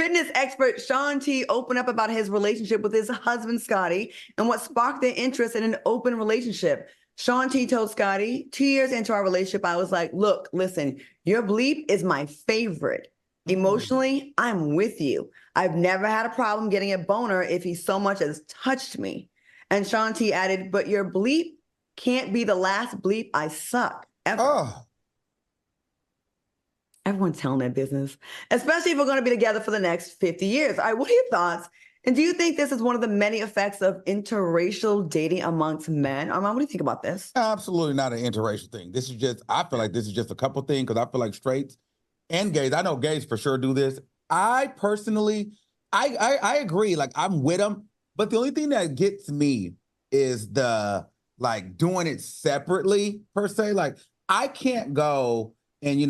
Fitness expert Shaun T opened up about his relationship with his husband, Scotty, and what sparked their interest in an open relationship. Shaun T told Scotty, 2 years into our relationship, I was like, look, listen, your bleep is my favorite. Emotionally, I'm with you. I've never had a problem getting a boner if he so much as touched me. And Shaun T added, but your bleep can't be the last bleep I suck ever. Oh. Everyone's telling their business, especially if we're going to be together for the next 50 years. All right, what are your thoughts? And do you think this is one of the many effects of interracial dating amongst men? Armand, what do you think about this? Absolutely not an interracial thing. This is just, I feel like this is just a couple things because I feel like straights and gays, I know gays for sure do this. I personally, I agree. Like I'm with them, but the only thing that gets me is the like doing it separately per se. Like I can't go and,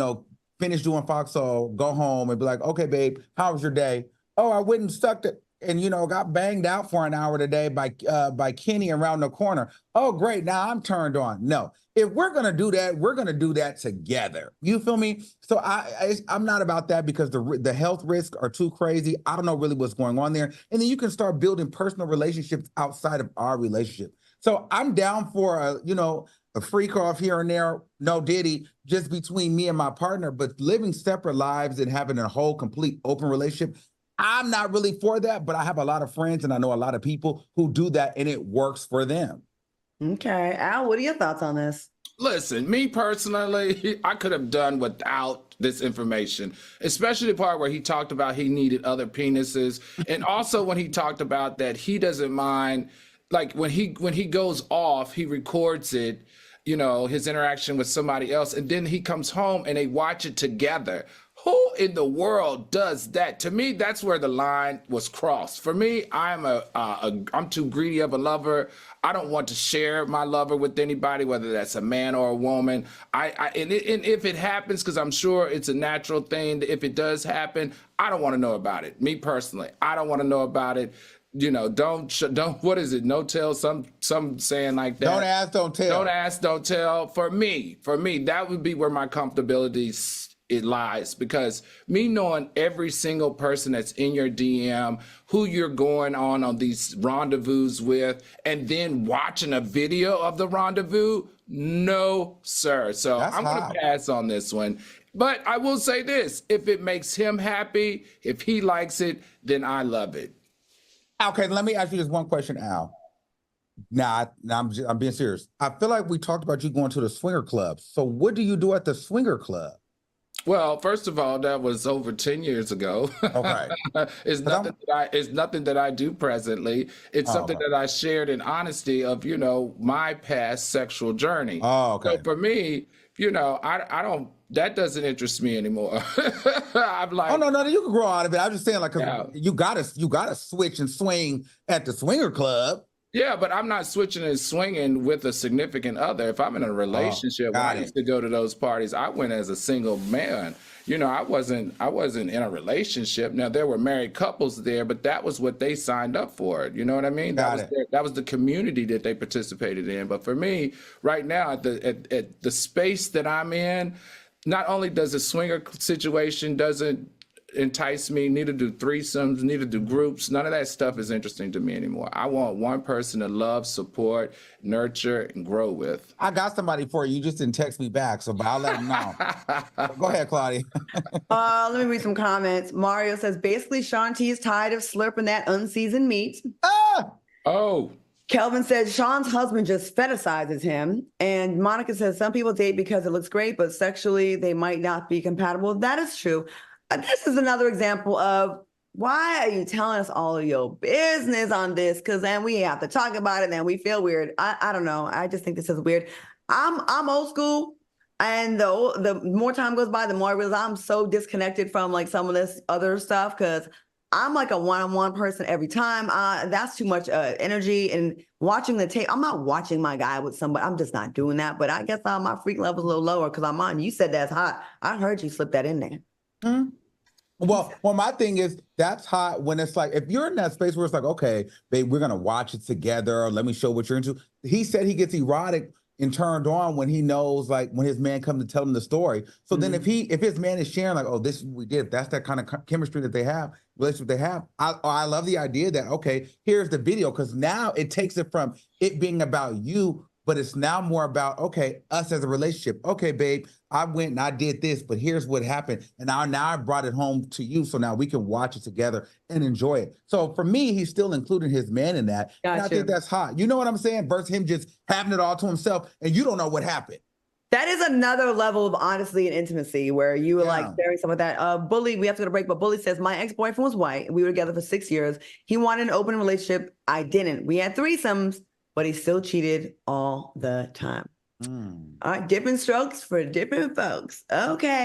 finish doing Foxhole, go home and be like, okay, babe, how was your day? Oh, I went and sucked it and, got banged out for an hour today by Kenny around the corner. Oh, great. Now I'm turned on. No, if we're going to do that, we're going to do that together. You feel me? So I'm not about that because the health risks are too crazy. I don't know really what's going on there. And then you can start building personal relationships outside of our relationship. So I'm down for a freak off here and there, no diddy, just between me and my partner, but living separate lives and having a whole complete open relationship, I'm not really for that, but I have a lot of friends and I know a lot of people who do that and it works for them. Okay. Al, what are your thoughts on this? Listen, me personally, I could have done without this information, especially the part where he talked about he needed other penises. And also when he talked about that he doesn't mind, like when he goes off, he records it, his interaction with somebody else, and then he comes home and they watch it together. Who in the world does that? To me, that's where the line was crossed. For me, I'm too greedy of a lover. I don't want to share my lover with anybody, whether that's a man or a woman. And if it happens, because I'm sure it's a natural thing, if it does happen, I don't want to know about it. Me personally, I don't want to know about it. Don't, what is it? No tell, some saying like that. Don't ask, don't tell. Don't ask, don't tell. For me, that would be where my comfortability it lies, because me knowing every single person that's in your DM, who you're going on these rendezvous with, and then watching a video of the rendezvous, no, sir. So I'm going to pass on this one. But I will say this, if it makes him happy, if he likes it, then I love it. Okay, let me ask you just one question, Al. Now I'm being serious. I feel like we talked about you going to the swinger club. So what do you do at the swinger club? Well, first of all, that was over 10 years ago. Okay. It's nothing that I do presently. It's something that I shared in honesty of, my past sexual journey. Oh, okay. So for me, I don't, that doesn't interest me anymore. I'm like, oh no, you can grow out of it. I'm just saying, like, you gotta switch and swing at the swinger club. Yeah, but I'm not switching and swinging with a significant other. If I'm in a relationship, I used to go to those parties. I went as a single man. I wasn't in a relationship. Now there were married couples there, but that was what they signed up for. You know what I mean? That was the community that they participated in. But for me, right now, at the space that I'm in, not only does the swinger situation doesn't entice me, neither do threesomes, neither do groups. None of that stuff is interesting to me anymore. I want one person to love, support, nurture, and grow with. I got somebody for you. You just didn't text me back, so I'll let him know. Go ahead, Claudia. Let me read some comments. Mario says, basically, Shaun T is tired of slurping that unseasoned meat. Oh. Kelvin says Shaun's husband just fetishizes him. And Monica says some people date because it looks great, but sexually they might not be compatible. That is true. This is another example of why are you telling us all of your business on this? Because then we have to talk about it and then we feel weird. I don't know. I just think this is weird. I'm old school. And the more time goes by, the more I realize I'm so disconnected from like some of this other stuff because I'm like a one-on-one person every time. That's too much energy. And watching the tape, I'm not watching my guy with somebody. I'm just not doing that. But I guess my freak level is a little lower because I'm on. You said that's hot. I heard you slip that in there. Hmm? Well, my thing is that's hot when it's like, if you're in that space where it's like, okay, babe, we're going to watch it together. Let me show what you're into. He said he gets erotic and turned on when he knows, like, when his man comes to tell him the story. So then if his man is sharing, like, oh, this is what we did, if that's that kind of chemistry that they have, relationship they have, I love the idea that, okay, here's the video, because now it takes it from it being about you, but it's now more about, okay, us as a relationship. Okay, babe, I went and I did this, but here's what happened. And now I brought it home to you. So now we can watch it together and enjoy it. So for me, he's still including his man in that. And I think that's hot. You know what I'm saying? Versus him just having it all to himself and you don't know what happened. That is another level of honesty and intimacy where you were like sharing some of that. Bully, we have to go to break, but Bully says, my ex-boyfriend was white. We were together for 6 years. He wanted an open relationship. I didn't. We had threesomes, but he still cheated all the time. All right, different strokes for different folks. Okay.